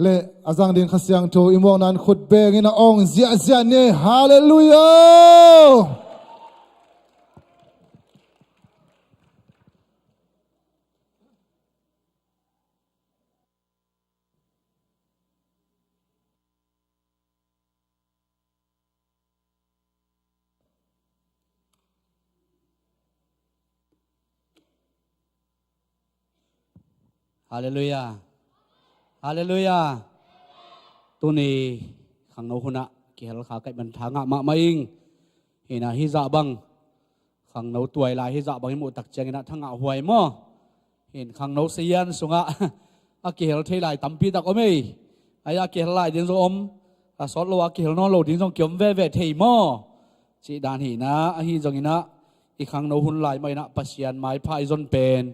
เลอาจังดินขสียงโจอิมวงนั้นขุดเบงินะองเสียเสียเนี่ยฮาเลลูยาฮาเลลูยาฮาเลลูยาตัวนี้ขังเอาคนละเกี่ยวกับขาไก่บันทางมาไม่อิงเห็นนะฮิจาบังขังเอาตัวลายฮิจาบังให้หมดตักเจงนะทั้งเอาหวยมั่วเห็นขังเอาเสียนสุงะเกี่ยวกับเทลายตั้มปีตักอเมย์ไอ้เกี่ยวกับลายดินสอมสอดโลเกี่ยวกับน้องโลดินสองเกี่ยวกับเวเทยมั่วจีดานหินะฮิจงหินะอีขังเอาหุ่นลายไม่นะปัสยันไม้พายจนเป็น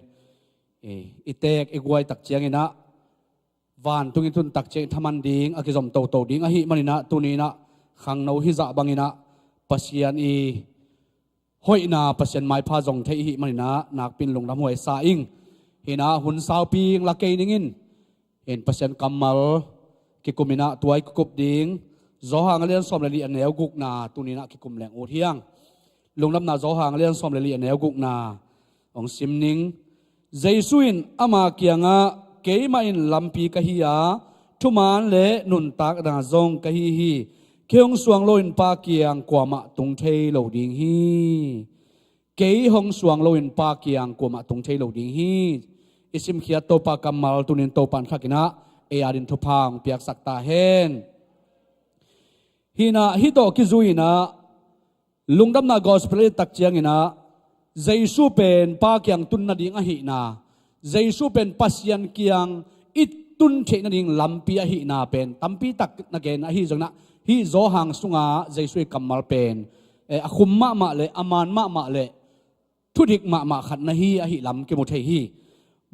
อีเตกอีกวยตักเจียงนะวานตุงิทุนตักเจียงทมันดิ้งอากิจอมโตดิ้งอาหิมันนะตุนีนะขังเอาฮิจะบังนะปัสยันอีห้อยนาปัสยันไม้พาจงเทหิมันนะนักปินลงน้ำหวยสาอิงเห็นนะหุ่นสาวปีงลักเกนิงินเห็นปัสยันกำมัลกิกุมินะตัวไอ้กุบดิ้งจอหางเลี้ยนสอมเลลีอันเนวกุกนาตุนีนะกิกุมแหลงโอเทียงลงน้ำนาจอหางเลี้ยนสอมเลลีอันเนวกุกนาองซิมนิงใจสุนอามาเกียงะเกยมาอินลำปีกะฮิยาทุมานเละนุนตักนาจงกะฮิฮีเคียงสวงโลอินปาเกียงกว่ามาตุงเทโลดิงฮีเกยหงสวงโลอินปาเกียงกว่ามาตุงเทโลดิงฮีอิสิมเขียโตปากำมัลตุนินโตปันขักินะเออาดินทุพังเปียกสักตาเฮนฮีนาฮิโตกิจุยนะลุงดำนากอสเปรตักเจียงนะใจสู้เป็นปาเกียงตุนนาดิ่งอหินาใจสู้เป็นปัสยันเกียงอิตุนเทนาดิ่งลำปีอหินาเป็นตัมปีตักนักเกนอหิจงนะฮิโจหังสุงาใจสู้กัมมัลเป็นคุมมะเลอามานมะเลทุดิกมะขัดนะฮีอหิลำเกมุเทฮี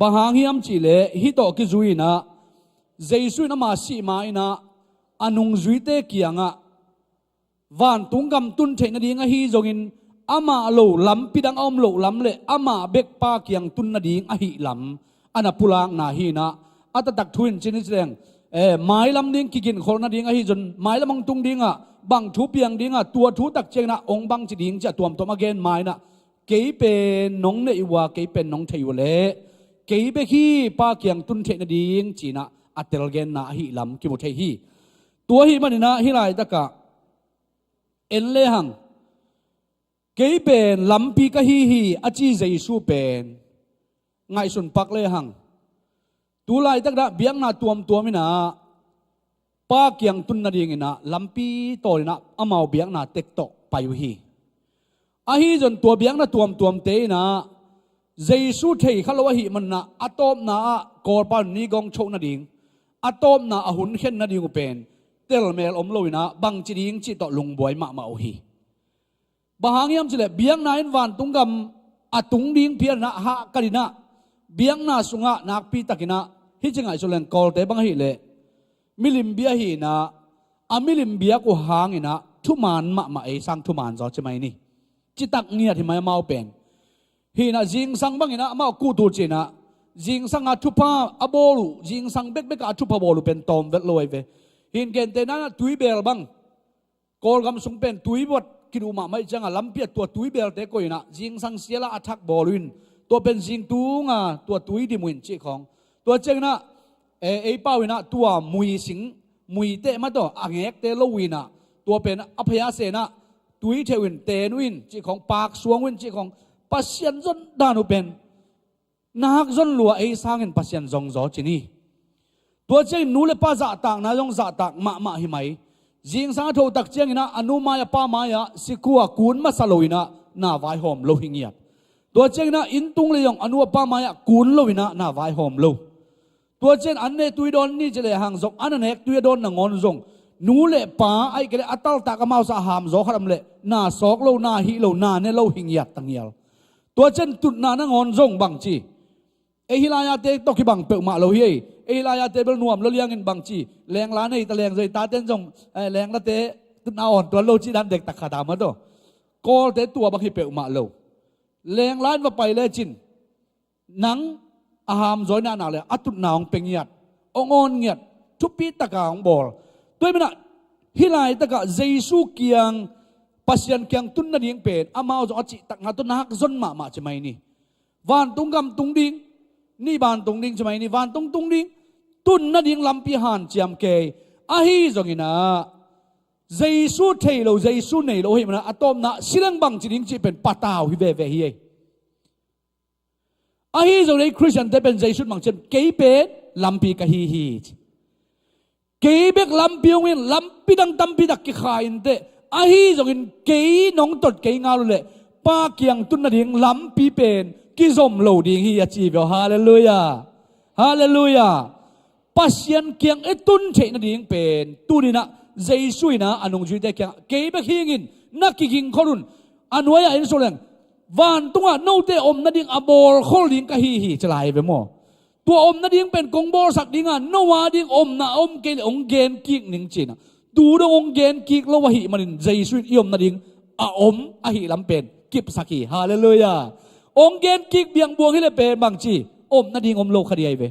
บางหางฮิอัมจีเลฮิโตกิจุยนะใจสู้นมาสีมาอินะอนุงจุยเตเกียงะวันตุงกำตุนเทนาดิ่งอหิจงอินอามาโลลำปิดังอมโลลำเละอามาเบกปาเกียงตุนนาดิ่งอหิลำอันปุลางนาฮีนะอัตตักทุนชินิสเรงไม้ลำดิ่งกินคนนาดิ่งอหิจนไม้ลำมังตุงดิ่งบังทุเปียงดิ่งตัวทุตักเจงนะองบังจิดิ่งจะตัวมเกนไม้นะเกยเป็นน้องเนยว่าเกยเป็นน้องเทวเละเกยเบคีปาเกียงตุนเทนาดิ่งจีนะอัตเตลเกนนาอหิลำกิมุเทฮีตัวฮีมันนะฮิไลตะกะเอ็นเลหังเกยเป็นลำปีกะฮีอาจีใจสู้เป็นไงสุนปักเลยหังตัวลายตักดะเบียงนาตัวมินาปาเกียงตุนนาดีงินะลำปีโตนะอามาเบียงนาเต็กโตไปอยู่ฮีอาฮีจนตัวเบียงนาตัวเตนะใจสู้เทขลวะฮีมันนะอะตอมนากอปันนี้กองโชนาดิงอะตอมนาอหุนเข็นนาดิงเป็นเตลเมลอมโลยนะบังจีดิงจีโตลุงบวยมาโอฮีบางอย่างสิเลเบียงนายวันตุงกำอตุงดิ้งเพียรนะฮะกันดินะเบียงนาสุงะนักปีตักินะฮิจิงไงสุเลนกอลเตบังฮิเลมิลิมเบียฮีนะอามิลิมเบียกูหางอินะทุมานมาเอสังทุมานจอใช่ไหมนี่จิตักเงียที่ไม่มาเป็นฮีนะจิงสังบังอินะมากูตูจีนะจิงสังอาทุพาอโบลูจิงสังเบกอาทุพาโบลูเป็นตอมเวลอยเวฮินเกนเตนะตุยเบลบังกอลกำสุงเป็นตุยบดกิรูมาไม่จังลำเปียตัวตุยเบลเตโกยนะจิงสังเสียละอัทักบอลุนตัวเป็นจิงตุงตัวตุยดิมุนจีของตัวเจงนะเป้าวินะตัวมุยสิงมุยเตมาตัวอังเอกเตโลวินะตัวเป็นอภยาเสนะตุยเทวินเตนวินจีของปากสวงวินจีของปัสยันจนดานุเป็นนักจนลัวสร้างเงินปัสยันจงจอจีนี่ตัวเจงนูเลป้าจ่าต่างนายงจ่าต่างมาหิไหมจิงสังโทตักเจียงนะอนุมายป้ามายะสิกัวกุนมาสโลยนะนาไวหอมโลหิงเงียบตัวเจงนะอินตุงเลยองอนุป้ามายะกุนโลวินะนาไวหอมโลตัวเจงอันเนตุยดอนนี่จะเลยหางจงอันนั้นเอกตุยดอนนางอนจงนูเลป้าไอ้กระอัตตากกมาสหามจอขรำเละนาสอกโลนาฮิโลนาเนโลหิงเงียบตั้งเงียบตัวเจงตุนนานางอนจงบังจีฮิลายาเตตกิบังเปิลมาโลฮีลายาเตเบลนวมเราเลี้ยงเงินบางจีแรงล้านในตะแรงใจตาเต้นจงแรงละเตตุนอ่อนตัวโลจีดันเด็กตะขาดามาตัวกอลเตตัวบังฮิเปิลมาโลแรงล้านว่าไปเลยจินหนังอาหามจอยนาเลยอัตุนนาวเป็งเงียดองอนเงียด ทุปีตะกางบอลตัวมันฮิลายตะกะเยซูเกียงปัสยันเกียงตุนนาดิงเป็นอามาจะจิตักงาตุนนักจนมาใช่ไหมนี่วันตุงกำตุงดิงนี่บานตุงดิงใช่ไหมนี่วันตุงดิงตุนนาดิงลำพิหานเจียมเกยอาฮีจงอินะเยซูเทโลเยซูเนโลเฮมันอะตอมนะสิลังบังจิดิงจิเป็นปะตาวฮิเวฮีอาฮีจงเลยคริสเตียนแต่เป็นเยซูบังเจนเกยเป็นลำพิกะฮีเกยเบกลำพิวงลำพิดังตัมพิดักกิขายนเตอาฮีจงอินเกยน้องตดเกยงาลุเล่ป้าเกียงตุนนาดิงลำพิเป็นกิจอมโลดิงฮีอาจีบฮาเลลูยาฮาเลลูยาปัสยันเกียงตุนเทนาดิงเป็นตุนินะเจสุยนะอันงจุดเดียกเก็บไปหิงินนักกิงขรุนอันวายอินโซเลงวันตัวโนเตอมนาดิงอบอลขอลิงกะฮีจะไล่ไปมั้งตัวอมนาดิงเป็นกงบอลสักดิงอ่ะโนวาดิงอมนะอมเกลองเกนกิกหนึ่งจีนะดูดองเกนกิกแล้ววะหิมันเจสุยยมนาดิงอมอหิลำเป็นกิบสักฮีฮาเลลูยาองเกนกิกเบียงบวงให้เลยเป็นบางจีอมนาดิงอมโลคดีไอเว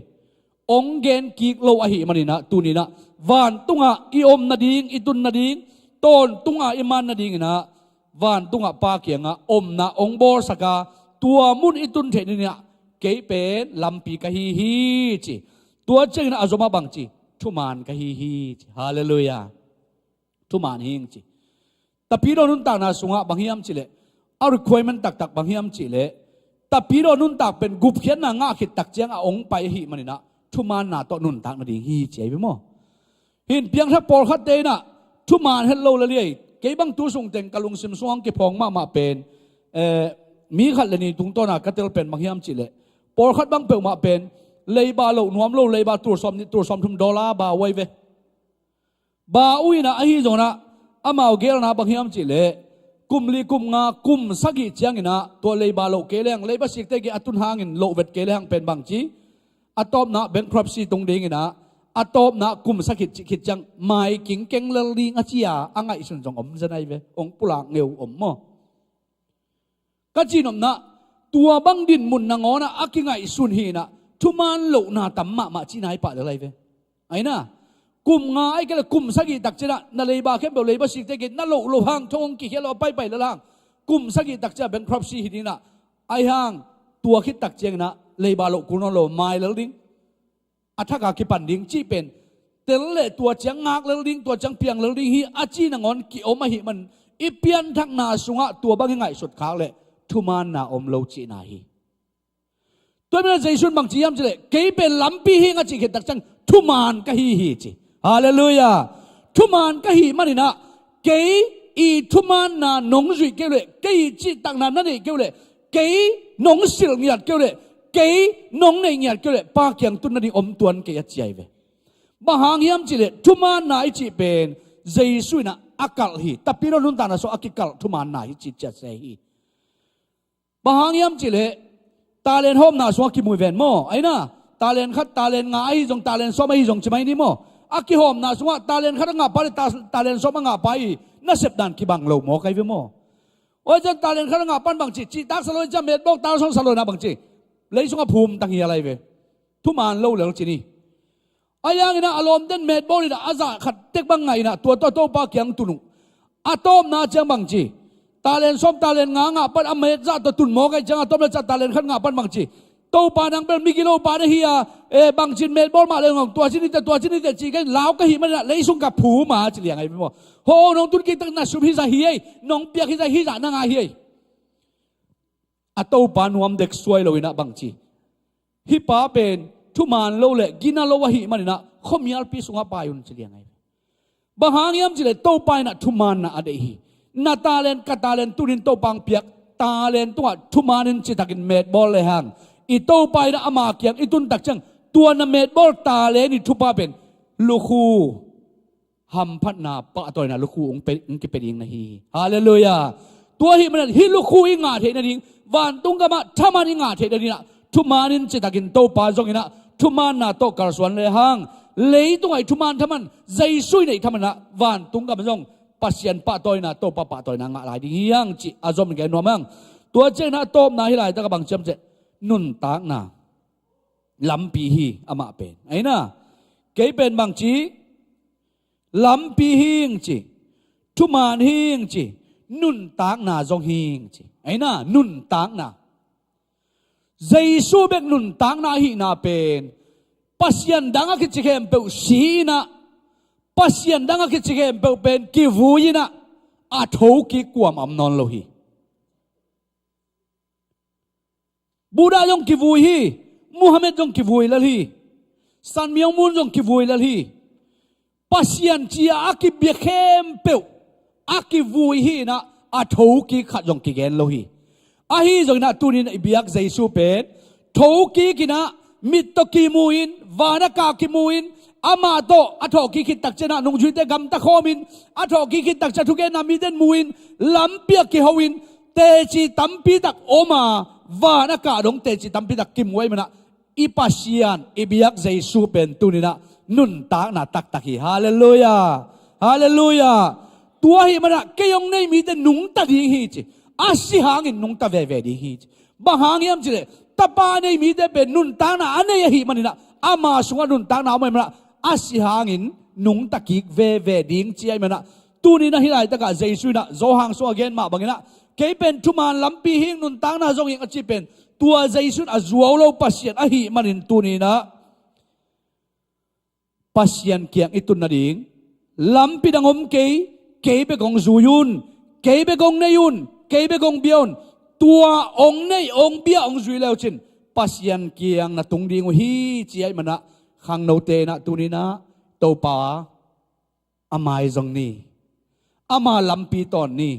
องเกนกิกโลอหิมันนะตูนี่นะวันตุงะอีอมนาดิงอีตุนนาดิงต้นตุงะอีมันนาดิงนะวันตุงะปาเกียงะอมนะองบอสกาตัวมุนอีตุนเทนี่เนี่ยเกยเป็นลำปีกะฮีจีตัวเจ้านะอาจมาบังจีทุมานกะฮีจีฮาเลลูยาทุมานฮิงจีแต่พี่เรานุนตากนาสุงะบางฮิมจีเล่เอารีควอมันตักบางฮิมจีเล่แต่พี่เรานุนตากเป็นกุบเขียนนางะขิดตักเจียงองไปหิมันนี่นะทุมานนาโตนุนตากนาดิงฮีจีไปมั้งหินเพียงถ้าปอลขัดเตนะทุมานเฮลโลเลยเกยบังตัวส่งเต็งกะลุงซิมซวงเก็บพองมาเป็นมีขัดเลยนี่ตุงต้นน่ะก็เตลเป็นบางฮิมจีเล่ปอลขัดบังเปิลมาเป็นเลยบาโลนวมโลเลยบาตัวซ้อมทุมดอลลาร์บาไว้เวบาอุยนะไอฮิจงนะอามาเอาเกลนะบางฮิมจีเล่กุมลีกุมงากุมสักิเจียงอินะตัวเลยบาโลเกลงเลยบาสิกเตกิอัตุนหางินโลเวตเกลงเป็นบางจีอัตอมนะแบงครัปซีตรงเด้งอินะอัตอบนะกุมสักิจิจังไม่กิงเก่งเลลิงอาชียอ่างไอสุนจงอมจะไหนเวองปุลาเงียวอมมั้งก็จีนอมนะตัวบังดินมุนนางอนะอากิงไอสุนฮีนะทุมานโลนาตัมมาจีนายปะอะไรเวไอ้นะกุมงาไอ้ก็เลยกุมสักิตักเจนะนั่นเลยบาเข้มเบลเลยบาสิกเตกินั่นโลหางทงกิเฮลไปละล่างกุมสักิตักเจเป็นครอบซีฮีนี่นะไอ้หางตัวคิดตักเจงนะเลยบาโลกุนโลไม่เลลิงอัฐกาคิปันดิงจีเป็นเตลเลตัวจังงากเลลิงตัวจังเพียงเลลิงฮีอาจีนงอนกิอมหิมันอีเปียนทักนาสุงะตัวบางยังไงสุดขาเลยทุมานนาอมโลจีนาฮีตัวมันใจชุนบางจียามจีเลยเกยเป็นลำปีฮีงาจีเห็นตักจังทุมานกะฮีจีฮาเลลูยาทุมานกะฮีมันนี่นะเกยอีทุมานนานงจุยเกลเลยเกยจีตักนานั่นเองเกลเลยเกยนงสิลเงียดเกลเลยเกยน้องในเงียดก็เลยปากยังตุนนั่นอมตวนเกยใจเวบางอย่างยามจีเลยทุมานนาอิจิเป็นเจสุนะอักลฮีแต่พี่เรานุนตานะโซอักกลทุมานนาอิจิจะเซฮีบางอย่างยามจีเลยตาเลนโฮมนาโซอักิมุยเวนโมไอ้น่ะตาเลนขัดตาเลนงาไอ้จงตาเลนโซไม่จงใช่ไหมนี่โมอักกิโฮมนาโซว่าตาเลนขัดงาไปตาเลนโซมงาไปน่าเสพดันกิบังโลโมไกเวโมโอ้ยจนตาเลนขัดงาปันบางจีจีตักสโลจะเม็ดบอกตาส่งสโลนะบางจีเลยส่งภูมิตั้งยี่อะไรเวทุมานเล่าเหลือจีนี่อายังนะอารมณ์เด่นเม็ดบอลนี่นะอาจารย์ขัดเต็กบังไงนะตัวโตปากยังตุนุอาตอมนาเจียงบางจีตาเลนส้มตาเลนงางาปันอเมริกาตัวตุนโมกันจังอาตอมเลยจัดตาเลนขัดงาปันบางจีโตปานังเป็นมิกิโลปาเฮียบางจีเม็ดบอลมาเลยของตัวจีนี่แต่จีกันลาวก็หิมันละเลยส่งกับภูมาจีเลียงไงพี่บอกโหน้องตุนกิตั้งน่ะสุพิซาเฮียน้องเปียกฮิซานั่งไงเฮียอาโตปานวมเด็กสวยเลยนะบางทีฮิปาเป็นทุมานโลเล่กินาโลวะหิมันนะขมีอัลปีสุงาปายุนเฉลียงไงบางอย่างยามจีเลยโตปายนะทุมานนะอเดฮีนาตาเลนกัตาเลนตุนินโตปังเปียกตาเลนตัวทุมานินจิตักินเมดบอลเลยฮังอีโตปายนะอามาเกียงอีตุนตักจังตัวนะเมดบอลตาเลนอีทุปาเป็นลูคูฮัมพัดนาปะตัวนะลูคูองเป็นยิงนะฮีฮาเลลูยาตัวหิมันฮิลูคูอิงาเทนะดิงวันตุงกะมาทามานิงาเทนะดินะทุมานินจิตักินโตปาจงอินะทุมานาโตกาสวนเลยฮังเลยตัวไอทุมานทามันใจซุยในทามันนะวันตุงกะมันจงปัสยันปะตัวนะโตปะตัวนะงะหลายดิยังจิอาจอมแกนัวมังตัวเจนะโตมนาฮิไลตะกะบังจำเจนุนตากนาลำปีฮีอามาเป็นไอ้นะ cái bên bằng chí lắm pi hiên chỉ thu màn hiên chỉ nun tang na dòng hiên chỉ ấy na nun tang na dây su bek nun tang na hi na pen pasien danga ki chikem pe si na pasien danga ki chikem pe pen ki vui na a thâu ki kwam am non lo hi Buddha dong ki vui hi Muhammad dong ki vui lal hi San Myong Mun dong ki vui lal hi pasien chia aki biakhem pe aki vui hi na a thâu ki khat dong ki gen lo hi a hi jong na tunin ibiak jaisu pen thâu ki kina mit to ki muin vana ka ki muin ama to atho ki khit tak chena nung juite gam ta khomin atho ki khit tak cha thuke na mi den muin lampia ki hoin te chi tampi tak oma vana ka dong te chi tampi tak kim wai mana ipasian ibiak jaisu pen tunina nun ta na tak tak hi hallelujah hallelujah tua hi mana keyong nei mi den nung ta ding hi chi asi hangin nung ta ve ve ding hi chi ba hangiam chi le tapa nei mi de pen nun ta na ane hi manina ama sunga nun ta na mai mana asi hangin nung ta ki ve ve ding chi ai mana tunina hi lai ta ka jaisu na zo hang so again ma bangina ke pen thuman lampi hing nun ta na zong ing achi pen tua jaisu a zuaw lo pasien a hi manin tunina pasien kiang itun na ding lampi dangom ke be gong zuyun ke be gong neyun ke be gong bion tua ong nei ong bia ong zui leo chin pasien kiang na tung ding hi chi ai mana khang no te na tunina to pa amai zong ni ama lampi ton ni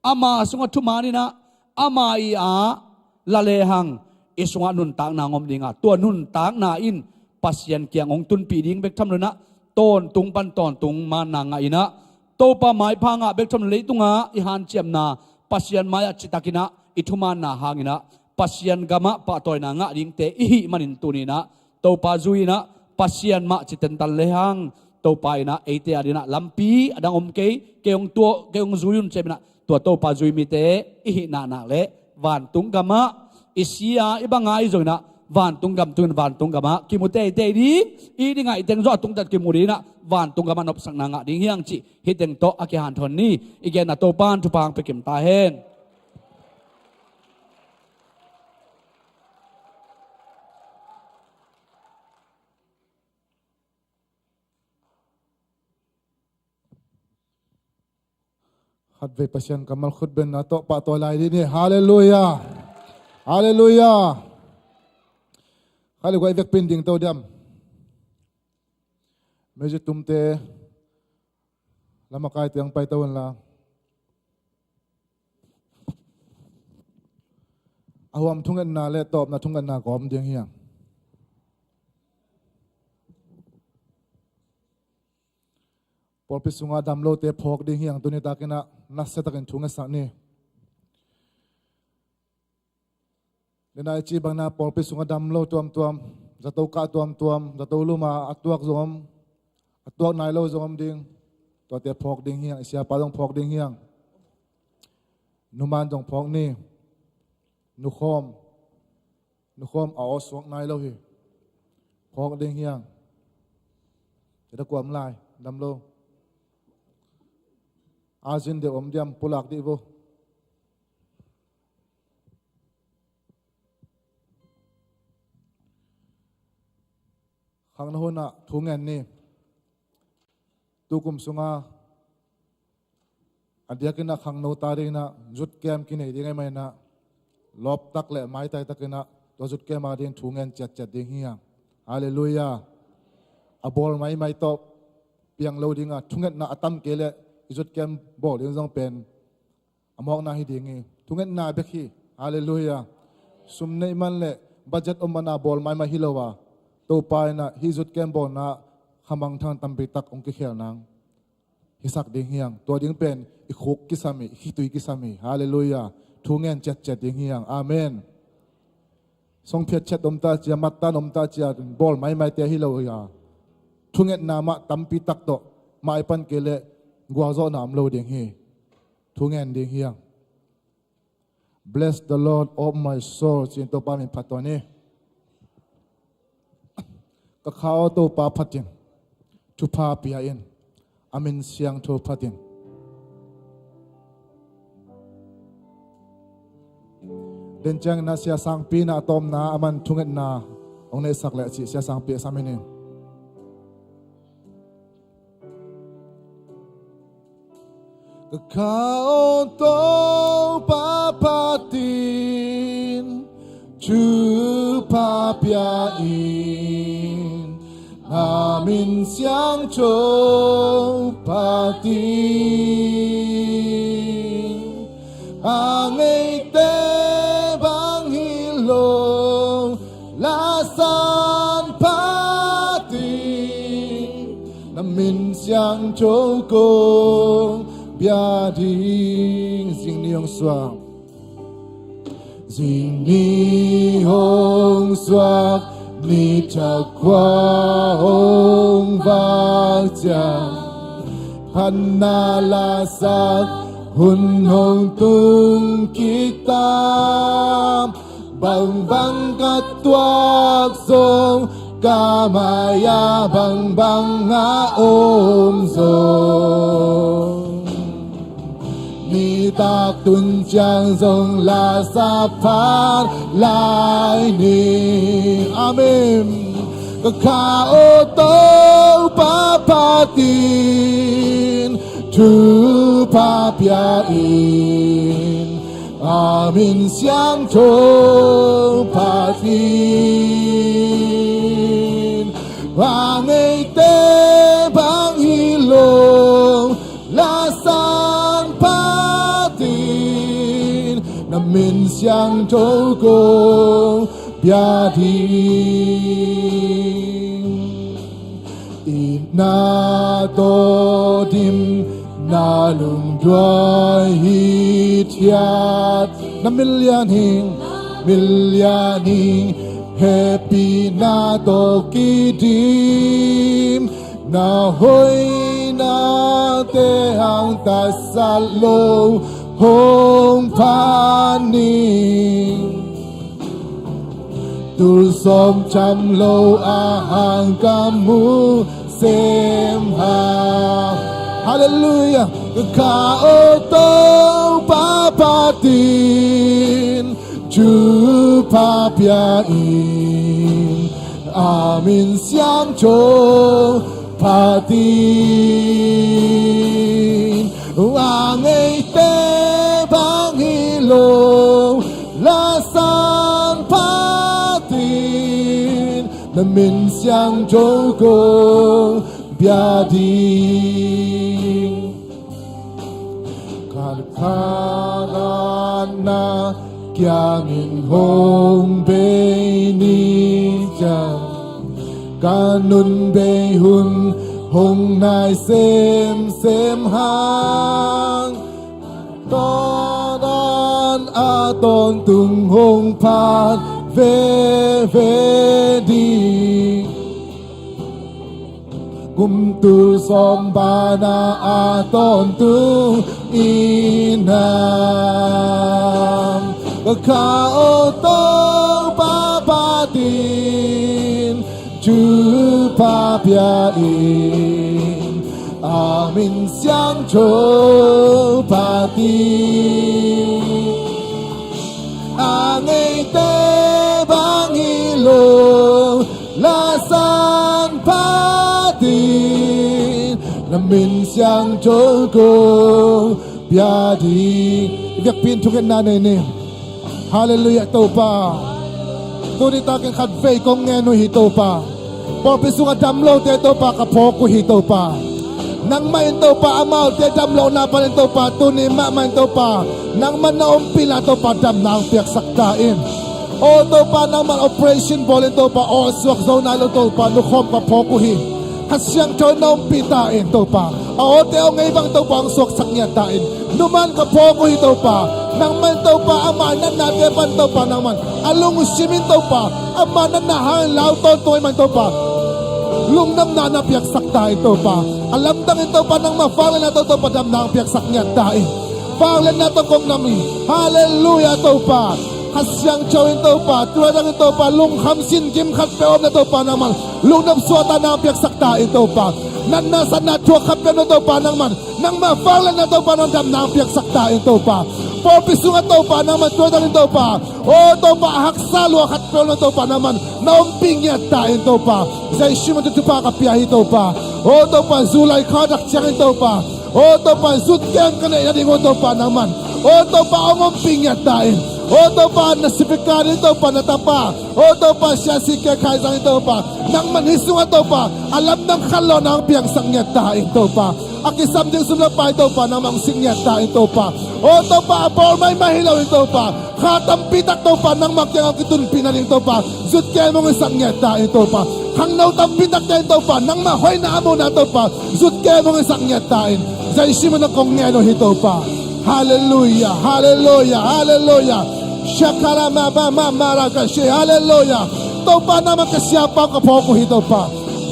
ama sunga thumani na ama I a lale hang isunga nun tang na ngom dinga tua nun tang na in pasien kiang ong tun pi ding bek tham na ton tung pan ton tung ma na nga ina to pa mai phanga bek tham le tunga I han chiam na pasien maya chitakina ituman na hangina pasien gama pa toy na nga ding te I manin tunina to pa zuina pasien ma chiten tal lehang to pa ina ate adina lampi adang om ke keong to keong zuyun chemna to pa zui mi te I na na le van tung gama isia ibangai zoina van tung gam tun van tung gama kimute te di I di ngai teng zo tung tat kimurina van tung gama nop sang na nga ding hiang chi hiteng to aki han thon ni igen na to pan tu pang pe kim ta hen hat ve pasien kamal khut ben na to pa to lai di ni hallelujah hallelujah khali ko vek pin ding to diam meje tumte lama kai tiang pai tawon la awam thungan na le top na thungan na gom ding hiang Polpi sunga damlo te phok ding hiang tuni takina nasse takin thunga sakni Dina chi bangna polpi sunga damlo tuam zato ka tuam zato luma atuak zom atuak nailo zom ding to te phok ding hiang isia padong phok ding hiang numan dong phok ni nukhom a oswak nailo hi phok ding hiang ta kwam lai damlo Azin de omdiam pulak di vo khang na hona thungen ni tukum sunga adiakina khang no tari na jut kem kine dingai mai na lop tak le mai tai takina to jut kem ma din thungen chat ding hiang hallelujah abol mai to piang lo dinga thungen na atam kele Izut kem bol yung zong pen amok na hidingi tungen na bekhi hallelujah sumne man le budget omana bol mai ma hilowa to pa na hizut kem bol na khamang thang tampi tak ong ki khel nang hisak ding hiang to ding pen ikhuk kisami hitui kisami hallelujah thungen chat ding hiang amen song phet chat omta chia matta omta chia bol mai te hilowa thungen na ma tampi tak to mai pan kele Guazo na amlo ding hi thungen ding hiang Bless the Lord of my soul chin to pa min phatone ka khao to pa phatin thu pa pia in amin siang tho phatin den chang na sia sang pi na tom na aman thunget na ong ne sak le chi sia sang pi samine kau to papatin chu pa pia in amin siang cho patin angai te bang hilong la san patin amin siang cho kong bia ding sing ni hong swak sing ni hong swak ni cha kwa hong vak cha han na la sak hun hong tung kita bang bang katwak song kamaya bang bang nga om song ni tak tun chang song la sa phan lai ni amen ka o to pa patin tu pa pia in amin siang cho patin wang ei te bang hilong la san patin namin siang cho kong bia ding ina to dim na lung doi hi thiat na million hing happy na to ki dim na hoi na te hang ta sal lo hong paning tul som cham lo a hang kamu sem ha hallelujah ka o to pa patin chu pa pia in amin siang cho patin wang ei te bang hilong la san patin namin siang cho kong bia ding kalkaran na kya min hong be ni chan kanun be hun hong nai sem hang to dan a ton tung hong pan ve di gum tu som ba na a ton tu inam ka o to pa patin chu pa pia in amin siang cho patin angai te bang hilong la san patin namin siang cho kong bia ding việc pin thu cái na này nè hallelujah to pa tu ni ta kan khat ve kong nghe no hi to pa po pi sunga dam lo te to pa ka pho ku hi to pa nang mai to pa amal te dam lo na pa to pa tu ni ma man to pa nang man na pila to pa dam nang piak sakta in o to pa nang man operation bol to pa o suak zo na lo to pa nu khom pa pho ku hi hasyang cho na pita in to pa o te o ngai bang to pa ang suak sak nya ta in numan ka pho ku hi to pa nang man to pa ama nan na te pan to pa nang man alung simin to pa ama nan na hang lao ton toy man to pa Lungdam na napiyak sakta ito pa alam dang ito pa nang mafanglan na to pa dam nang piyak sak nya ta fanglan na to kong nami hallelujah to pa hasyang chawin to pa tuwadang ito pa lung hamsin kim khat peom na to pa naman Lungdam suwata nang piyak sakta ito pa nan na san na chua khap pe no to pa nang man nang ma fang la na to pa nang dam nang piak sakta in to pa por pisunga to pa nang man to dal to pa o to pa haksa lo khat pe no to pa nang man nom ping ya ta in to pa zai shima tu pa ka pia hi to pa o to pa zulai kha dak chang in to pa o to pa zut kem ka ne ding o to pa nang man o to pa ongom ping ya ta in o to pa na sipikar in to pa na tapa o to pa sya si ke khai sang in to pa nang man hisunga to pa alam nang khalo nang piang sang ya ta in to pa akisam ding sumla pa to pa nang mang sing ya ta in to pa o to pa por mai mahilaw in to pa khatam pitak to pa nang makyang kitun pinaling to pa zut ke mong sang ya ta in to pa khang nau tam pitak ten to pa nang ma hoy na amo na to pa zut ke mong sang ya ta in zai shimo na kong ngeno hi to pa hallelujah hallelujah hallelujah shakala ma maraka she hallelujah to pa naman kasyapa ka po ko hito pa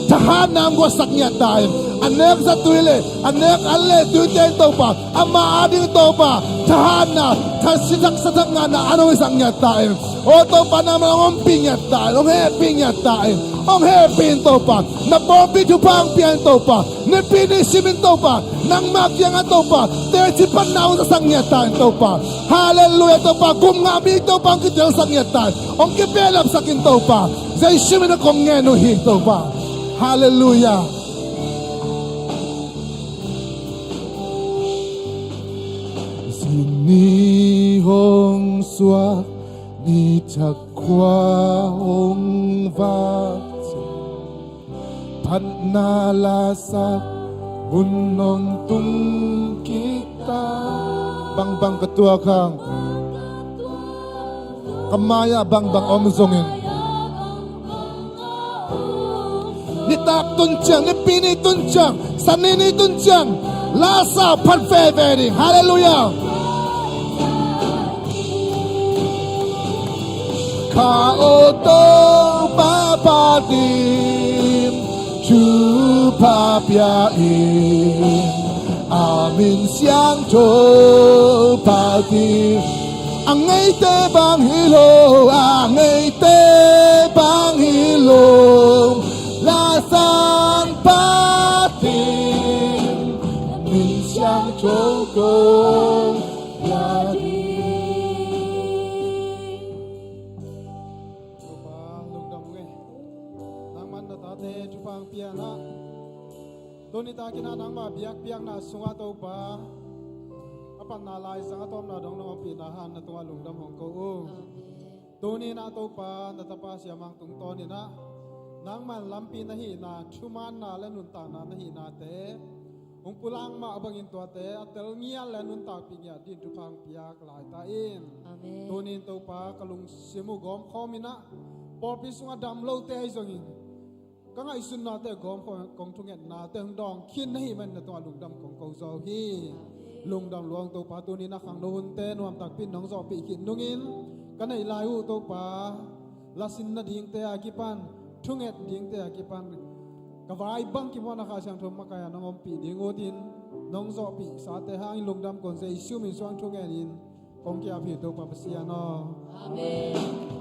tahan na ang wasak niya tayo anek sa tuwile anek alle tuwite to pa ama ading to pa tahan na kasisak-sasak nga na anong isang niya tayo o to pa naman ang umping niya tayo ang happy niya tayo ang happy to pa na porbi pa ang piyan to pa na pinisimin to pa nang magyang to pa tersi panaw sa sangya tayo to pa hallelujah to pa kumngami to pa ang kitang sangya tayo ang kipelap sa kinto pa sa isimin na kong ngeno hito pa hallelujah Sini hong swa ni chakwa hong vat Pat na lasak bunong tung kita Bang ketua kang Kamaya bang omzongin Nitak tunjang, nipini tunjang Sanini tunjang Lasa pat fevering Hallelujah Kaoto papadim Chupapiain Amin siang papadim Angay te bang hilo Lasang patim Amin siang yadi Doni ta kina nang ma biak na sunga to pa apan na lai sang atom na dong no pinahan na tunga lungdam hong ko Doni na to pa na tapa Sia Mangpu to ni na nang man lampi na hi na chuman na lenun ta na hi na te ung pulang ma abangin to te atel ngia lenun ta pinya din tu pang piak lai ta in amen Doni to pa kalung simu gom khomina por pi sunga dam lo te zongin Kang ai sun na te gom kong thunget na te dong khin hi man na to lungdam kong ko zo hi lungdam luang to pa tu ni na khang no hunte nuam tak pin nong zo pi khin nungin kanai lai hu to pa lasin na ding te akipan thunget ding te akipan kawai bang ki mo na kha sang thom makaya nong pi ding odin nong zo pi sa te hang lungdam kon se isu min swang thunget in kong kya phi to pa sia no amen